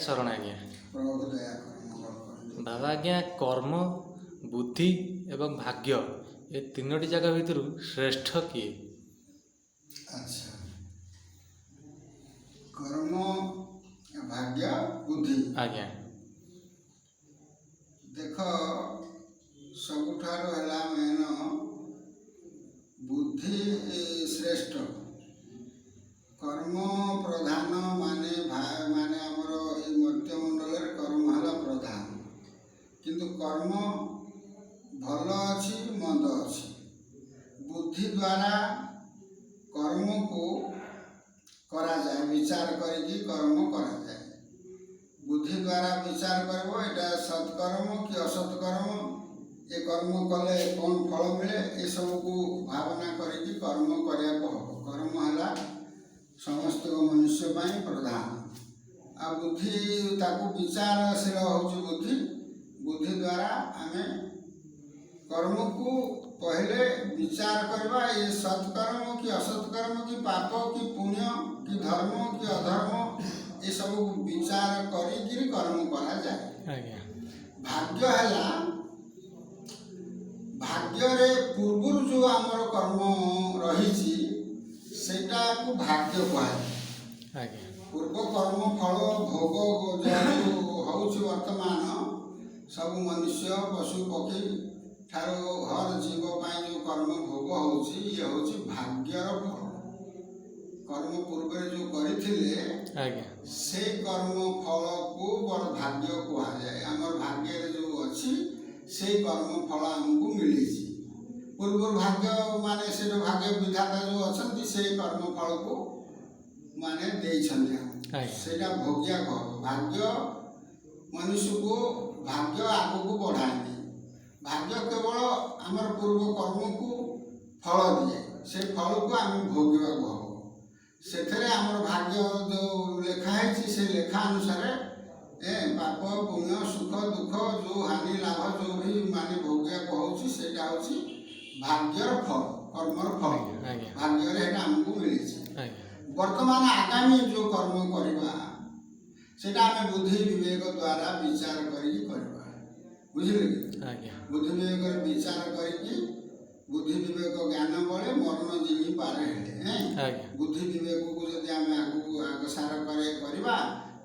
ଶରଣ ଆଜ୍ଞା। ପ୍ରଭୁ ଦୟା କରି ମଙ୍ଗଳ କରନ୍ତୁ। ବାବା ଆଜ୍ଞା, କର୍ମ, ବୁଦ୍ଧି ଏବଂ ଭାଗ୍ୟ ଏ ତିନୋଟି ଜାଗା ଭିତରୁ ଶ୍ରେଷ୍ଠ କିଏ? ଆଚ୍ଛା, କର୍ମ, ଭାଗ୍ୟ, ବୁଦ୍ଧି। ଆଜ୍ଞା ଦେଖ, ସବୁଠାରୁ ହେଲା ମେନ ବୁଦ୍ଧି ଶ୍ରେଷ୍ଠ। କର୍ମ ପ୍ରଧାନ ମାନେ ଆମର ଏଇ ମର୍ତ୍ତ୍ୟମଣ୍ଡଳରେ କର୍ମ ହେଲା ପ୍ରଧାନ। କିନ୍ତୁ କର୍ମ ଭଲ ଅଛି, ମନ୍ଦ ଅଛି। ବୁଦ୍ଧି ଦ୍ୱାରା କର୍ମକୁ କରାଯାଏ, ବିଚାର କରିକି କର୍ମ କରାଯାଏ। ବୁଦ୍ଧି ଦ୍ୱାରା ବିଚାର କରିବ ଏଇଟା ସତ୍କର୍ମ କି ଅସତ୍କର୍ମ, ଏ କର୍ମ କଲେ କ'ଣ ଫଳ ମିଳେ, ଏସବୁକୁ ଭାବନା କରିକି କର୍ମ କରିବାକୁ ହେବ। କର୍ମ ହେଲା ସମସ୍ତ ମନୁଷ୍ୟ ପାଇଁ ପ୍ରଧାନ। ଆଉ ବୁଦ୍ଧି ତାକୁ ବିଚାରଶୀଳ ହେଉଛି ବୁଦ୍ଧି। ବୁଦ୍ଧି ଦ୍ୱାରା ଆମେ କର୍ମକୁ ପହିଲେ ବିଚାର କରିବା, ଏ ସତ୍କର୍ମ କି ଅସତ୍କର୍ମ, କି ପାପ କି ପୁଣ୍ୟ, କି ଧର୍ମ କି ଅଧର୍ମ, ଏସବୁ ବିଚାର କରିକିରି କର୍ମ କରାଯାଏ। ଆଜ୍ଞା ଭାଗ୍ୟ ହେଲା, ଭାଗ୍ୟରେ ପୂର୍ବରୁ ଯେଉଁ ଆମର କର୍ମ ରହିଛି ସେଇଟାକୁ ଭାଗ୍ୟ କୁହାଯାଏ। ଆଜ୍ଞା ପୂର୍ବ କର୍ମ ଫଳ ଭୋଗ ଯେଉଁ ହେଉଛି ବର୍ତ୍ତମାନ, ସବୁ ମନୁଷ୍ୟ ପଶୁ ପକ୍ଷୀ ଠାରୁ ହର ଜୀବ ପାଇଁ ଯେଉଁ କର୍ମ ଭୋଗ ହେଉଛି, ଇଏ ହେଉଛି ଭାଗ୍ୟର ଫଳ। କର୍ମ ପୂର୍ବରେ ଯେଉଁ କରିଥିଲେ ଆଜ୍ଞା ସେଇ କର୍ମ ଫଳକୁ ବଡ଼ ଭାଗ୍ୟ କୁହାଯାଏ। ଆମର ଭାଗ୍ୟରେ ଯେଉଁ ଅଛି ସେଇ କର୍ମ ଫଳ ଆମକୁ ମିଳିଛି। ପୂର୍ବରୁ ଭାଗ୍ୟ ମାନେ ସେଇଟା ଭାଗ୍ୟ ବିଧାତା ଯେଉଁ ଅଛନ୍ତି ସେଇ କର୍ମ ଫଳକୁ ମାନେ ଦେଇଛନ୍ତି ଆମକୁ, ସେଇଟା ଭୋଗିବାକୁ ହେବ। ଭାଗ୍ୟ ମନୁଷ୍ୟକୁ ଭାଗ୍ୟ ଆଗକୁ ବଢ଼ାଏନି। ଭାଗ୍ୟ କେବଳ ଆମର ପୂର୍ବ କର୍ମକୁ ଫଳ ଦିଏ, ସେ ଫଳକୁ ଆମେ ଭୋଗିବାକୁ ହେବ। ସେଥିରେ ଆମର ଭାଗ୍ୟ ଯେଉଁ ଲେଖା ହେଇଛି ସେ ଲେଖା ଅନୁସାରେ ପାପ ପୁଣ୍ୟ ସୁଖ ଦୁଃଖ ଯେଉଁ ହାନି ଲାଭ ଯେଉଁ ବି ମାନେ ଭୋଗିବାକୁ ହେଉଛି ସେଇଟା ହେଉଛି ଭାଗ୍ୟର ଫଳ, କର୍ମର ଫଳ। ଭାଗ୍ୟରେ ସେଇଟା ଆମକୁ ମିଳିଛି। ବର୍ତ୍ତମାନ ଆଗାମୀ ଯେଉଁ କର୍ମ କରିବା ସେଇଟା ଆମେ ବୁଦ୍ଧି ବିବେକ ଦ୍ୱାରା ବିଚାର କରିକି କରିବା। ବୁଝିଲେ କି? ବୁଦ୍ଧି ବିବେକରେ ବିଚାର କରିକି ବୁଦ୍ଧି ବିବେକ ଜ୍ଞାନ ବଳେ ମରଣ ଜିମି ପାରେ ହେଲେ, ବୁଦ୍ଧି ବିବେକକୁ ଯଦି ଆମେ ଆଗକୁ ଅଗ୍ରସର କରିବା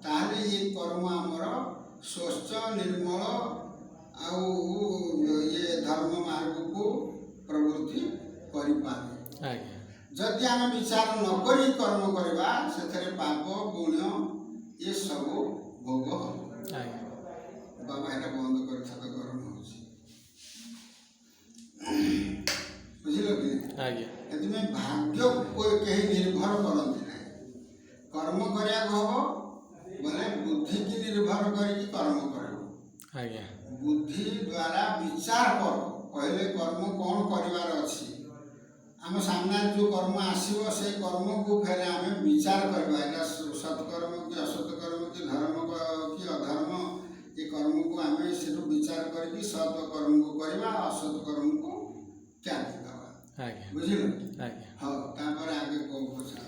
ତାହେଲେ ଏ କର୍ମ ଆମର ସ୍ୱଚ୍ଛ ନିର୍ମଳ ଆଉ ଇଏ ଧର୍ମ ମାର୍ଗକୁ ପ୍ରବୃତ୍ତି କରିପାରେ। ଯଦି ଆମେ ବିଚାର ନ କରି କର୍ମ କରିବା ସେଥିରେ ପାପ ପୁଣ୍ୟ ଏସବୁ ଭୋଗ ହେବ। ବାବା ଏଇଟା ବନ୍ଦ କରିଥାତ ଗରମ ହେଉଛି, ବୁଝିଲ କି? ଏଥିପାଇଁ ଭାଗ୍ୟ କେହି ନିର୍ଭର କରନ୍ତି ନାହିଁ। କର୍ମ କରିବାକୁ ହେବ ବୋଲେ ବୁଦ୍ଧିକି ନିର୍ଭର କରିକି କର୍ମ କରିବ। ବୁଦ୍ଧି ଦ୍ୱାରା ବିଚାର କର, କହିଲେ କର୍ମ କ'ଣ କରିବାର ଅଛି। ଆମ ସାମ୍ନାରେ ଯେଉଁ କର୍ମ ଆସିବ ସେ କର୍ମକୁ ଫେରେ ଆମେ ବିଚାର କରିବା, ଏଇଟା ସତ୍କର୍ମ କି ଅସତ୍କର୍ମ, କି ଧର୍ମ କି ଅଧର୍ମ, ଏ କର୍ମକୁ ଆମେ ସେଠୁ ବିଚାର କରିକି ସତ୍ କର୍ମକୁ କରିବା, ଅସତ୍ କର୍ମକୁ ତ୍ୟାଗ ଦେବା। ବୁଝିଲ? ହଉ, ତାପରେ ଆଗେ କ'ଣ ପଚାର?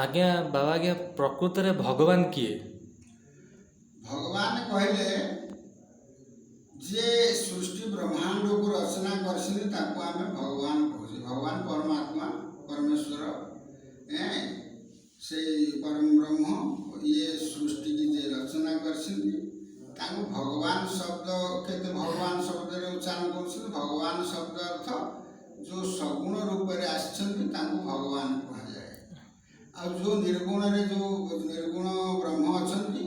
ଆଜ୍ଞା ବାବା, ଆଜ୍ଞା ପ୍ରକୃତରେ ଭଗବାନ କିଏ? ଭଗବାନ କହିଲେ ଯିଏ ସୃଷ୍ଟି ବ୍ରହ୍ମାଣ୍ଡକୁ ରଚନା କରିଛନ୍ତି ତାକୁ ଆମେ ଭଗବାନ କହୁଛେ। ଭଗବାନ ପରମାତ୍ମା ପରମେଶ୍ୱର, ସେଇ ପରମ ବ୍ରହ୍ମ, ଇଏ ସୃଷ୍ଟିକି ଯିଏ ରଚନା କରିଛନ୍ତି ତାଙ୍କୁ ଭଗବାନ ଶବ୍ଦ, କେତେ ଭଗବାନ ଶବ୍ଦରେ ଉଚ୍ଚାରଣ କରୁଛନ୍ତି। ଭଗବାନ ଶବ୍ଦ ଅର୍ଥ ଯେଉଁ ସଗୁଣ ରୂପରେ ଆସିଛନ୍ତି ତାଙ୍କୁ ଭଗବାନ କୁହାଯାଏ। ଆଉ ଯେଉଁ ନିର୍ଗୁଣରେ ଯେଉଁ ନିର୍ଗୁଣ ବ୍ରହ୍ମ ଅଛନ୍ତି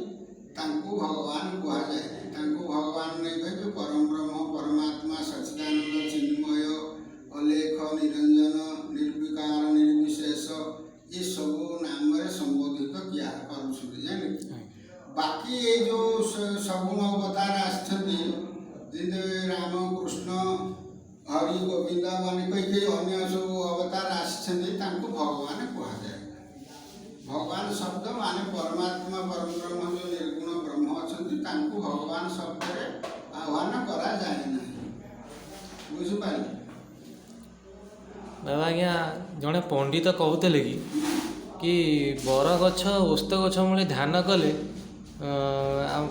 ତାଙ୍କୁ ଭଗବାନ କୁହାଯାଏ। ତାଙ୍କୁ ଭଗବାନ ନେଇ କହିବେ ପରମ ବ୍ରହ୍ମ ପରମାତ୍ମା ସଚ୍ଚିଦାନନ୍ଦ ଚିନ୍ମୟ ଅଲେଖ ନିରଞ୍ଜନ ନିର୍ବିକାର ନିର୍ବିଶେଷ ଏସବୁ ନାମରେ ସମ୍ବୋଧିତ କରୁଛନ୍ତି। ଜାଣିଲେ? ବାକି ଏଇ ଯେଉଁ ସଗୁଣ ଅବତାର ଆସିଛନ୍ତି ଯେମିତି ରାମ କୃଷ୍ଣ ହରି ଗୋବିନ୍ଦ ମାନେ କହିକି ଅନ୍ୟ ସବୁ ଅବତାର ଆସିଛନ୍ତି ତାଙ୍କୁ ଭଗବାନ କୁହାଯାଏ। ଭଗବାନ ଶବ୍ଦ ମାନେ ପରମାତ୍ମା ପରବ୍ରହ୍ମ ଯେଉଁ ନିର୍ଗୁଣ ବ୍ରହ୍ମ ଅଛନ୍ତି ତାଙ୍କୁ ଭଗବାନ ଶବ୍ଦରେ ଆହ୍ୱାନ କରାଯାଏ ନାହିଁ। ବୁଝିପାରିଲେ? ବାବା ଆଜ୍ଞା, ଜଣେ ପଣ୍ଡିତ କହୁଥିଲେ କି ବର ଗଛ ଓସ୍ତ ଗଛ ମୂଳେ ଧ୍ୟାନ କଲେ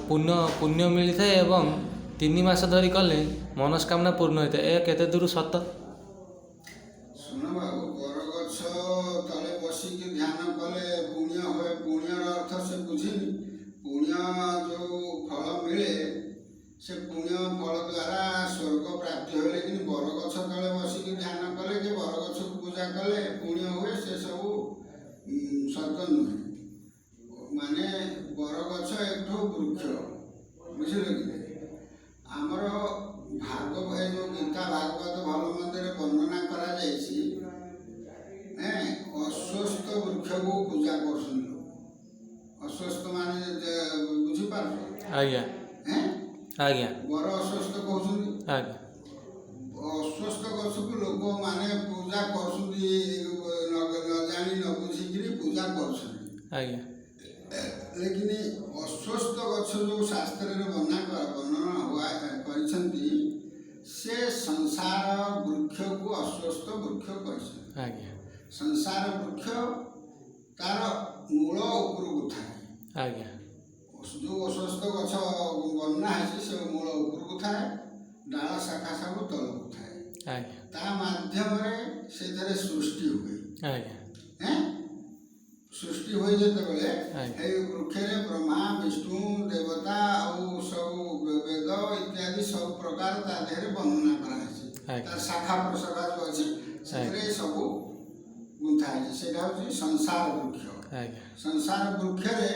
ପୁଣ୍ୟ ପୁଣ୍ୟ ମିଳିଥାଏ ଏବଂ 3 ମାସ ଧରି କଲେ ମନସ୍କାମନା ପୂର୍ଣ୍ଣ ହୋଇଥାଏ। ଏହା କେତେ ଦୂର ସତ? ଶୁଣ ବାବୁ, ବରଗଛ ତଳେ ବସିକି ଧ୍ୟାନ କଲେ ପୁଣ୍ୟ ହୁଏ। ପୁଣ୍ୟର ଅର୍ଥ ସେ ବୁଝିନି। ପୁଣ୍ୟ ଯେଉଁ ଫଳ ମିଳେ ସେ ପୁଣ୍ୟ ଫଳ ଦ୍ୱାରା ସ୍ୱର୍ଗ ପ୍ରାପ୍ତି ହୁଏ। କିନ୍ତୁ ବରଗଛ ତଳେ ବସିକି ଧ୍ୟାନ କଲେ କି ବରଗଛକୁ ପୂଜା କଲେ ପୁଣ୍ୟ ହୁଏ, ସେସବୁ ସତ ନୁହେଁ। ମାନେ ବରଗଛ ଏଠୁ ବୃକ୍ଷ, ବୁଝିଲେ କି? ଆମର ଭାଗବତ, ଏ ଯେଉଁ ଗୀତା ଭାଗବତ ଭଲ ମନ୍ଦରେ ବର୍ଣ୍ଣନା କରାଯାଇଛି, ଅଶ୍ୱସ୍ଥ ବୃକ୍ଷକୁ ପୂଜା କରୁଛନ୍ତି। ଅଶ୍ୱସ୍ଥ ମାନେ ବୁଝିପାରୁଛ? ଆଜ୍ଞା ଆଜ୍ଞା ବର ଅଶ୍ୱସ୍ଥ କହୁଛନ୍ତି। ଆଜ୍ଞା ଅଶ୍ୱସ୍ଥ ଗଛକୁ ଲୋକମାନେ ପୂଜା କରୁଛନ୍ତି, ନ ଜାଣି ନ ବୁଝିକିରି ପୂଜା କରୁଛନ୍ତି। ଆଜ୍ଞା ଲେକିନ ଅଶ୍ୱସ୍ଥ ଗଛ ଯେଉଁ ଶାସ୍ତ୍ରରେ ବର୍ଣ୍ଣନା କରିଛନ୍ତି, ସେ ସଂସାର ବୃକ୍ଷକୁ ଅଶ୍ୱସ୍ଥ ବୃକ୍ଷ କହିଛନ୍ତି। ଆଜ୍ଞା ସଂସାର ବୃକ୍ଷ ତାର ମୂଳ ଉପରକୁ ଥାଏ। ଆଜ୍ଞା ଯେଉଁ ଅଶ୍ୱସ୍ଥ ଗଛ ବର୍ଣ୍ଣନା ହେଇଛି ସେ ମୂଳ ଉପରକୁ ଥାଏ, ଡାଳ ଶାଖା ସବୁ ତଳକୁ ଥାଏ। ଆଜ୍ଞା ତା ମାଧ୍ୟମରେ ସେଥିରେ ସୃଷ୍ଟି ହୁଏ। ଆଜ୍ଞା ସୃଷ୍ଟି ହୁଏ ଯେତେବେଳେ ଆଜ୍ଞା। ଏଇ ବୃକ୍ଷରେ ବ୍ରହ୍ମା ବିଷ୍ଣୁ ଦେବତା ଆଉ ସବୁ ବେଦ ଇତ୍ୟାଦି ସବୁ ପ୍ରକାର ତା ଦେହରେ ବର୍ଣ୍ଣନା କରାଯାଇଛି। ତାର ଶାଖା ପ୍ରଶାଖା ଯେଉଁ ଅଛି ସେଥିରେ ସବୁ ଗୁନ୍ଥା ହେଇଛି। ସେଇଟା ହେଉଛି ସଂସାର ବୃକ୍ଷ। ସଂସାର ବୃକ୍ଷରେ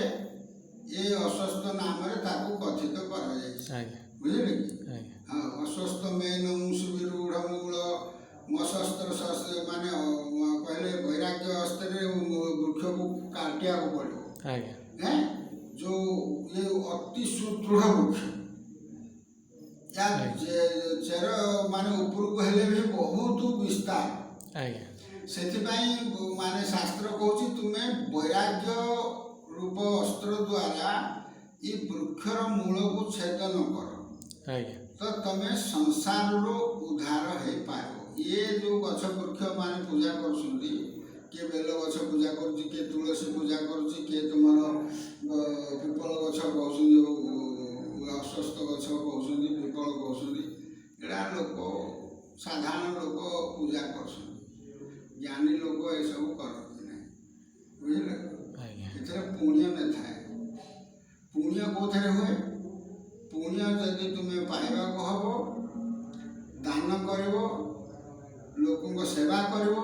ଏ ଅଶ୍ୱସ୍ଥ ନାମରେ ତାକୁ କଥିତ କରାଯାଇଛି। ବୁଝିଲେ କି? ହଁ, ଅଶ୍ୱସ୍ଥ ମେନ ସୁବିରୂଢ଼ ମୂଳ ମଶସ୍ତ୍ର ମାନେ କହିଲେ ବୈରାଗ୍ୟ ଅସ୍ତ୍ରରେ ବୃକ୍ଷକୁ କାଟିବାକୁ ପଡ଼ିବ। ଯେଉଁ ଇଏ ଅତି ସୁଦୃଢ଼ ବୃକ୍ଷ, ଚେର ମାନେ ଉପରକୁ ହେଲେ ବି ବହୁତ ବିସ୍ତାର। ସେଥିପାଇଁ ମାନେ ଶାସ୍ତ୍ର କହୁଛି ତୁମେ ବୈରାଗ୍ୟ ରୂପ ଅସ୍ତ୍ର ଦ୍ୱାରା ଏ ବୃକ୍ଷର ମୂଳକୁ ଛେଦନ କର, ତ ତମେ ସଂସାରରୁ ଉଦ୍ଧାର ହେଇପାରିବ। ଇଏ ଯେଉଁ ଗଛ ବୃକ୍ଷ ମାନେ ପୂଜା କରୁଛନ୍ତି, କିଏ ବେଲ ଗଛ ପୂଜା କରୁଛି, କିଏ ତୁଳସୀ ପୂଜା କରୁଛି, କିଏ ତୁମର ପିପଳ ଗଛ କହୁଛନ୍ତି, ଯେଉଁ ଅଶ୍ୱସ୍ଥ ଗଛ କହୁଛନ୍ତି, ପିପଳ କହୁଛନ୍ତି, ଏଇଟା ଲୋକ ସାଧାରଣ ଲୋକ ପୂଜା କରୁଛନ୍ତି। ଜ୍ଞାନୀ ଲୋକ ଏସବୁ କରନ୍ତି ନାହିଁ। ବୁଝିଲେ? ଏଥିରେ ପୁଣ୍ୟ ନଥାଏ। ପୁଣ୍ୟ କେଉଁଥିରେ ହୁଏ? ପୁଣ୍ୟ ଯଦି ତୁମେ ପାଇବାକୁ ହବ, ଦାନ କରିବ, ଲୋକଙ୍କ ସେବା କରିବ,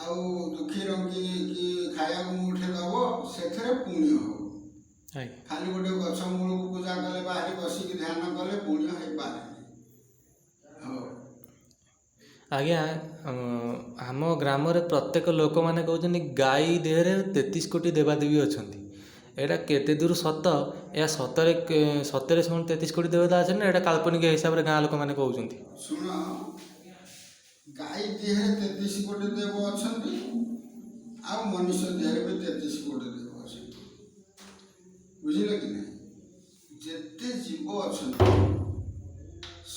ଆଉ ଦୁଃଖୀ ରଙ୍ଗୀକି ଖାଇବାକୁ ମୁଠେ ଦେବ, ସେଥିରେ ପୁଣ୍ୟ ହବ। ଖାଲି ଗୋଟେ ଗଛ ମୂଳକୁ ପୂଜା କଲେ ବାହାରି ବସିକି ଧ୍ୟାନ କଲେ ପୁଣ୍ୟ ହେଇପାରେନି। ଆଜ୍ଞା, ଆମ ଗ୍ରାମରେ ପ୍ରତ୍ୟେକ ଲୋକମାନେ କହୁଛନ୍ତି ଗାଈ ଦେହରେ 33 କୋଟି ଦେବାଦେବୀ ଅଛନ୍ତି। ଏଇଟା କେତେ ଦୂର ସତ? ଏହା ସତରେ ସତରେ ସେମାନେ 33 କୋଟି ଦେବତା ଅଛନ୍ତି ନା ଏଇଟା କାଳ୍ପନିକ ହିସାବରେ ଗାଁ ଲୋକମାନେ କହୁଛନ୍ତି? ଶୁଣ, ଗାଈ ଦେହରେ 33 କୋଟି ଦେବ ଅଛନ୍ତି, ଆଉ ମନୁଷ୍ୟ ଦେହରେ ବି 33 କୋଟି ଦେବ ଅଛନ୍ତି। ବୁଝିଲେ କି ନାହିଁ? ଯେତେ ଜୀବ ଅଛନ୍ତି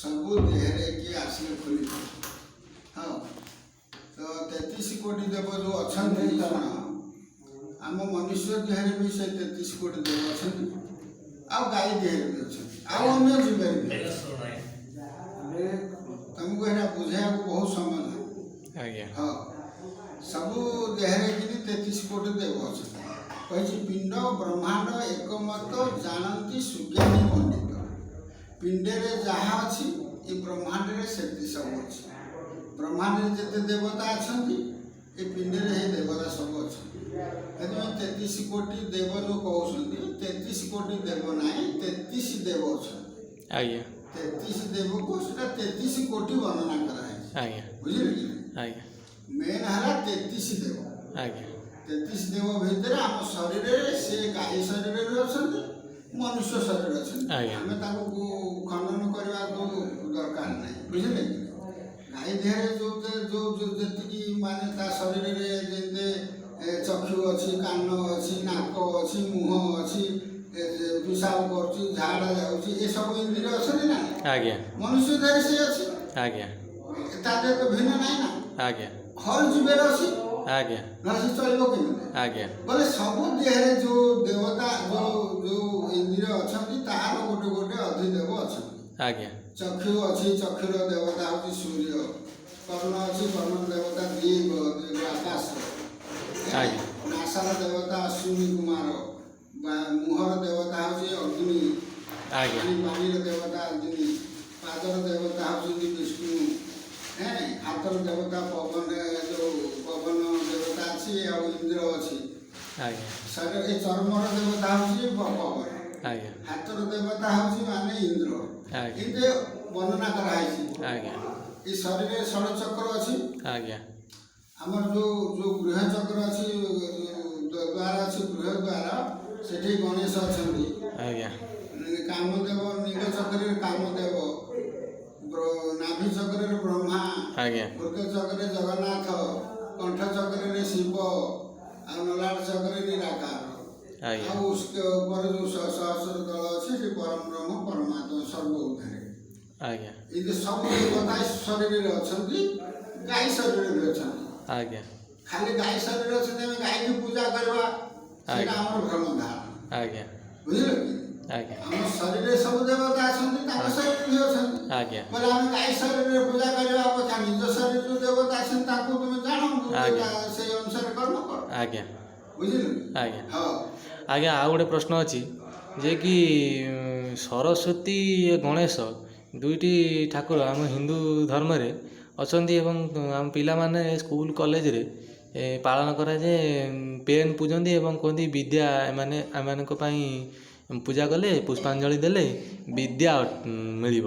ସବୁ ଦେହରେ କିଏ ଆସିଲେ ଖୋଲିଥାଏ। ହଁ, ତ 33 କୋଟି ଦେବ ଯେଉଁ ଅଛନ୍ତି, ଆମ ମନୁଷ୍ୟ ଦେହରେ ବି ସେ 33 କୋଟି ଦେବ ଅଛନ୍ତି, ଆଉ ଗାଈ ଦେହରେ ବି ଅଛନ୍ତି, ଆଉ ଅନ୍ୟ ଜୀବରେ ବି ଅଛନ୍ତି। ତମକୁ ଏଇଟା ବୁଝେଇବାକୁ ବହୁତ ସମୟ ଲାଗେ। ହଁ, ସବୁ ଦେହରେ କିନି 33 କୋଟି ଦେବ ଅଛନ୍ତି। କହିଛି ପିଣ୍ଡ ବ୍ରହ୍ମାଣ୍ଡ ଏକମତ ଜାଣନ୍ତି ସୁଜ୍ଞାନୀ ପଣ୍ଡିତ। ପିଣ୍ଡରେ ଯାହା ଅଛି ଏ ବ୍ରହ୍ମାଣ୍ଡରେ ସେମିତି ସବୁ ଅଛି। ବ୍ରହ୍ମାଣ୍ଡରେ ଯେତେ ଦେବତା ଅଛନ୍ତି ଏ ପିଣ୍ଡରେ ଏ ଦେବତା ସବୁ ଅଛନ୍ତି। ସେଥିପାଇଁ 33 କୋଟି ଦେବ ଯେଉଁ କହୁଛନ୍ତି, 33 କୋଟି ଦେବ ନାହିଁ, 33 ଦେବ ଅଛନ୍ତି। 33 ଦେବକୁ ସେଟା 33 କୋଟି ବର୍ଣ୍ଣନା କରାଯାଇଛି। ବୁଝିଲେ କି? ମେନ୍ ହେଲା 33 ଦେବ। 33 ଦେବ ଭିତରେ ଆମ ଶରୀରରେ ସେ ଗାଈ ଶରୀରରେ ଅଛନ୍ତି, ମନୁଷ୍ୟ ଶରୀରରେ ଅଛନ୍ତି। ଆମେ ତାକୁ ଖଣ୍ଡନ କରିବାକୁ ଦରକାର ନାହିଁ। ବୁଝିଲେ କି? ଗାଈ ଦେହରେ ଯେଉଁ ଯେତିକି ମାନେ ତା ଶରୀରରେ ଯେତେ ଚକ୍ଷୁ ଅଛି, କାନ ଅଛି, ନାକ ଅଛି, ମୁହଁ ଅଛି, ପିଶାବ କରୁଛି, ଝାଡ଼ା ଯାଉଛି, ଏସବୁ ଇନ୍ଦ୍ରିୟ ଅଛନ୍ତି ନା? ମନୁଷ୍ୟ ଦେହରେ ସେ ଅଛି। ତା ଦେହ ତ ଭିନ୍ନ ନାହିଁ ନା? ହର ଜୀବରେ ଅଛି। ଆଜ୍ଞା ନହେଲେ ସେ ଚଳିବ କେମିତି? ଆଜ୍ଞା ବୋଲେ ସବୁ ଦେହରେ ଯୋଉ ଦେବତା ଯୋଉ ଇନ୍ଦ୍ରିୟ ଅଛନ୍ତି ତାର ଗୋଟେ ଗୋଟେ ଅଧିଦେବ ଅଛନ୍ତି। ଆଜ୍ଞା ଚକ୍ଷୁ ଅଛି, ଚକ୍ଷୁର ଦେବତା ହଉଛି ସୂର୍ଯ୍ୟ। କର୍ଣ୍ଣ ଅଛି, କର୍ଣ୍ଣର ଦେବତା ଦିଗ ଆକାଶ। ଆଜ୍ଞା ନାସାର ଦେବତା ଅଶ୍ୱିନୀ କୁମାର। ମୁହଁର ଦେବତା ହଉଛି ଅଗ୍ନି। ଆଜ୍ଞା ପାଣିର ଦେବତା ଅଗ୍ନି। ପାଦର ଦେବତା ହଉଛନ୍ତି ବିଷ୍ଣୁ। ହାତର ଦେବତା ପବନ, ଯୋଉ ପବନ ଦେବତା ଅଛି ଆଉ ଇନ୍ଦ୍ର ଅଛି। ଆଜ୍ଞା ଶରୀର ଏ ଚର୍ମର ଦେବତା ହଉଛି ପବନ। ଆଜ୍ଞା ହାତର ଦେବତା ହଉଛି ମାନେ ଇନ୍ଦ୍ର। ଆଜ୍ଞା ଏମିତି ବର୍ଣ୍ଣନା କରାହେଇଛି। ଆଜ୍ଞା ଏ ଶରୀରରେ ଷୋଳଚକ୍ର ଅଛି। ଆଜ୍ଞା ଆମର ଯୋଉ ଗୃହ ଚକ୍ର ଅଛି, ଦ୍ୱାର ଅଛି, ଗୃହ ଦ୍ୱାର, ସେଠି ଗଣେଶ ଅଛନ୍ତି। ଆଜ୍ଞା କାମଦେବ, ନିଜ ଚକ୍ରରେ କାମଦେବ, ନାଭି ଚକ୍ରରେ ବ୍ରହ୍ମା, ଆଜ୍ଞା ବୃକ୍ଷ ଚକ୍ରରେ ଜଗନ୍ନାଥ, କଣ୍ଠ ଚକ୍ରରେ ଶିବ, ଆଉ ଲଲାଟ ଚକ୍ରରେ ନିରାକାର। ଆଜ୍ଞା ଆଉ ଉପରେ ଯୋଉ ସହସ୍ର ଦଳ ଅଛି ସେ ପରମ ବ୍ରହ୍ମ ପରମାତ୍ମା ସର୍ବଉଧାରେ। ଆଜ୍ଞା ଏମିତି ସବୁ ଦେବତା ଶରୀରରେ ଅଛନ୍ତି, ଗାଈ ଶରୀରରେ ବି ଅଛନ୍ତି। ଆଜ୍ଞା ଖାଲି ଗାଈ ଶରୀରରେ ଅଛନ୍ତି, ଆମେ ଗାଈକି ପୂଜା କରିବା ସେଇଟା ଆମର ଭ୍ରମ ଧାରଣା। ଆଜ୍ଞା ବୁଝିଲ କି? ଆଜ୍ଞା ଆମ ଶରୀରରେ ସବୁ ଦେବତା ଅଛନ୍ତି, ତାଙ୍କ ଶରୀରରେ ବି ଅଛନ୍ତି। ଆଜ୍ଞା ବୋଲେ ଆମେ ଗାଈ ଶରୀରରେ ପୂଜା କରିବା ଅପେକ୍ଷା ନିଜ ଶରୀରରେ ଯୋଉ ଦେବତା ଅଛନ୍ତି ତାଙ୍କୁ ତୁମେ ଜାଣ, ଆଜ୍ଞା ସେଇ ଅନୁସାରେ କର୍ମ କର। ଆଜ୍ଞା ବୁଝିଲ କି? ଆଜ୍ଞା ହଁ ଆଜ୍ଞା ଆଉ ଗୋଟେ ପ୍ରଶ୍ନ ଅଛି ଯେ କି ସରସ୍ୱତୀ ଗଣେଶ ଦୁଇଟି ଠାକୁର ଆମ ହିନ୍ଦୁ ଧର୍ମରେ ଅଛନ୍ତି ଏବଂ ଆମ ପିଲାମାନେ ସ୍କୁଲ କଲେଜରେ ପାଳନ କରାଯାଏ। ପେନ୍ ପୂଜନ୍ତି ଏବଂ କୁହନ୍ତି ବିଦ୍ୟା ଏମାନଙ୍କ ପାଇଁ ପୂଜା କଲେ, ପୁଷ୍ପାଞ୍ଜଳି ଦେଲେ ବିଦ୍ୟା ମିଳିବ,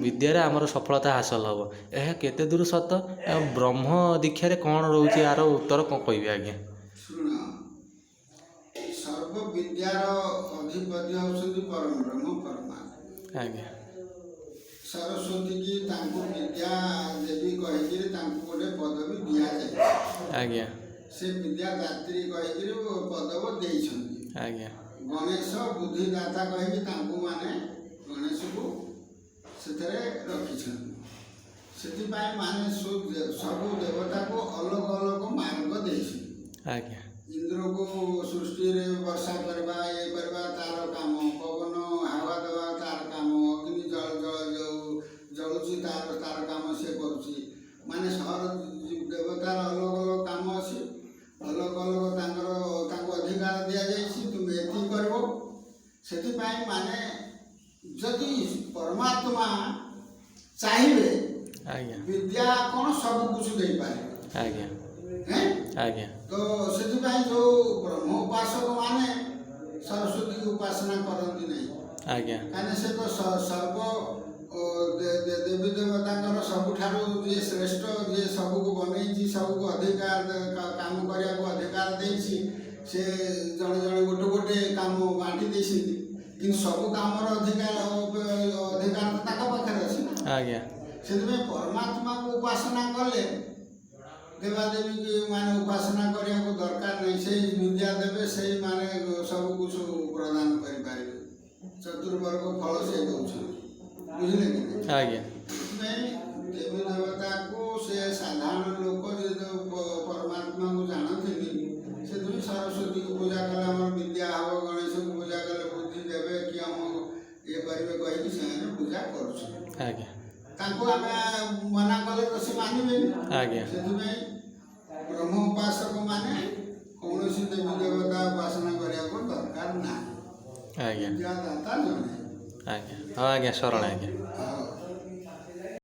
ବିଦ୍ୟାରେ ଆମର ସଫଳତା ହାସଲ ହେବ। ଏହା କେତେ ଦୂର ସତ ଏବଂ ବ୍ରହ୍ମ ଦୀକ୍ଷାରେ କ'ଣ ରହୁଛି, ଏହାର ଉତ୍ତର କ'ଣ କହିବେ ଆଜ୍ଞା? ଶୁଣ, ସର୍ବ ବିଦ୍ୟାର ଅଧିପତି ହେଉଛନ୍ତି ପରମ ବ୍ରହ୍ମ ପରମାତ୍ମା। ଆଜ୍ଞା ସରସ୍ୱତୀ କି ତାଙ୍କୁ ବିଦ୍ୟା ଦେବୀ କହିକିରି ତାଙ୍କୁ ଗୋଟେ ପଦବୀ ଦିଆଯାଇଛି। ଆଜ୍ଞା ସେ ବିଦ୍ୟାଦାତ୍ରୀ କହିକିରି ପଦବ ଦେଇଛନ୍ତି। ଆଜ୍ଞା ଗଣେଶ ବୁଦ୍ଧିଦାତା କହିକି ତାଙ୍କୁ ମାନେ ଗଣେଶକୁ ସେଥିରେ ରଖିଛନ୍ତି। ସେଥିପାଇଁ ମାନେ ସବୁ ଦେବତାକୁ ଅଲଗା ଅଲଗା ମାର୍ଗ ଦେଇଛନ୍ତି। ଆଜ୍ଞା ଇନ୍ଦ୍ରକୁ ସୃଷ୍ଟିରେ ବର୍ଷା କରିବା, ଇଏ କରିବା ତାର କାମ, ପବନ ହାୱା ଦେବା ତାର କାମ, ଅଗ୍ନି ଜଳୁଛି ତାର କାମ ସେ କରୁଛି। ମାନେ ଦେବତାର ଅଲଗା ଅଲଗା କାମ ଅଛି, ଅଲଗା ଅଲଗା ତାଙ୍କୁ ଅଧିକାର ଦିଆଯାଇଛି, ତୁମେ ଏତିକି କରିବ। ସେଥିପାଇଁ ମାନେ ଯଦି ପରମାତ୍ମା ଚାହିଁବେ ଆଜ୍ଞା ବିଦ୍ୟା କ'ଣ ସବୁ କିଛି ଦେଇପାରିବେ। ଆଜ୍ଞା ଆଜ୍ଞା ତ ସେଥିପାଇଁ ଯୋଉ ବ୍ରହ୍ମ ଉପାସକ ମାନେ ସରସ୍ୱତୀକୁ ଉପାସନା କରନ୍ତି ନାହିଁ। ଆଜ୍ଞା କାହିଁକିନା ସେ ତ ସର୍ବ ଦେବୀ ଦେବତାଙ୍କର ସବୁଠାରୁ ଯିଏ ଶ୍ରେଷ୍ଠ, ଯିଏ ସବୁକୁ ବନେଇଛି, ସବୁକୁ ଅଧିକାର କାମ କରିବାକୁ ଅଧିକାର ଦେଇଛି। ସେ ଜଣେ ଜଣେ ଗୋଟେ ଗୋଟେ କାମ ବାଣ୍ଟି ଦେଇଛନ୍ତି, କିନ୍ତୁ ସବୁ କାମର ଅଧିକାର ତ ତାଙ୍କ ପାଖରେ ଅଛି ନା। ଆଜ୍ଞା ସେଥିପାଇଁ ପରମାତ୍ମାକୁ ଉପାସନା କଲେ ଦେବାଦେବୀକି ମାନେ ଉପାସନା କରିବାକୁ ଦରକାର ନାହିଁ। ସେଇ ବିଦ୍ୟା ଦେବେ, ସେଇମାନେ ସବୁକୁ ସବୁ ପ୍ରଦାନ କରିପାରିବେ। ଚତୁର୍ବର୍ଗ ଫଳ ସେ ଦେଉଛନ୍ତି। ବୁଝିଲେ କି? ଆଜ୍ଞା ସେଥିପାଇଁ ଦେବୀ ଦେବତାକୁ ସେ ସାଧାରଣ ଲୋକ ଯେହେତୁ ପରମାତ୍ମାକୁ ଜାଣନ୍ତିନି, ସେଥିପାଇଁ ସରସ୍ୱତୀକୁ ପୂଜା କଲେ ଆମର ବିଦ୍ୟା ହେବ, ଗଣେଶକୁ ପୂଜା କଲେ ବୁଦ୍ଧି ଦେବେ କି ଆମ ଇଏ କରିବେ କହିକି ସେମାନେ ପୂଜା କରୁଛନ୍ତି। ଆଜ୍ଞା ତାଙ୍କୁ ଆମେ ମନା କଲେ ତ ସେ ମାନିବେନି। ଆଜ୍ଞା ସେଥିପାଇଁ ବ୍ରହ୍ମ ଉପାସକ ମାନେ କୌଣସି ଦେବୀ ଦେବତା ଉପାସନା କରିବାକୁ ଦରକାର ନାହିଁ। ଆଜ୍ଞା ବିଦ୍ୟାଦାତା ଜଣେ। ଆଜ୍ଞା ହଁ ଆଜ୍ଞା ଶରଣ ଆଜ୍ଞା।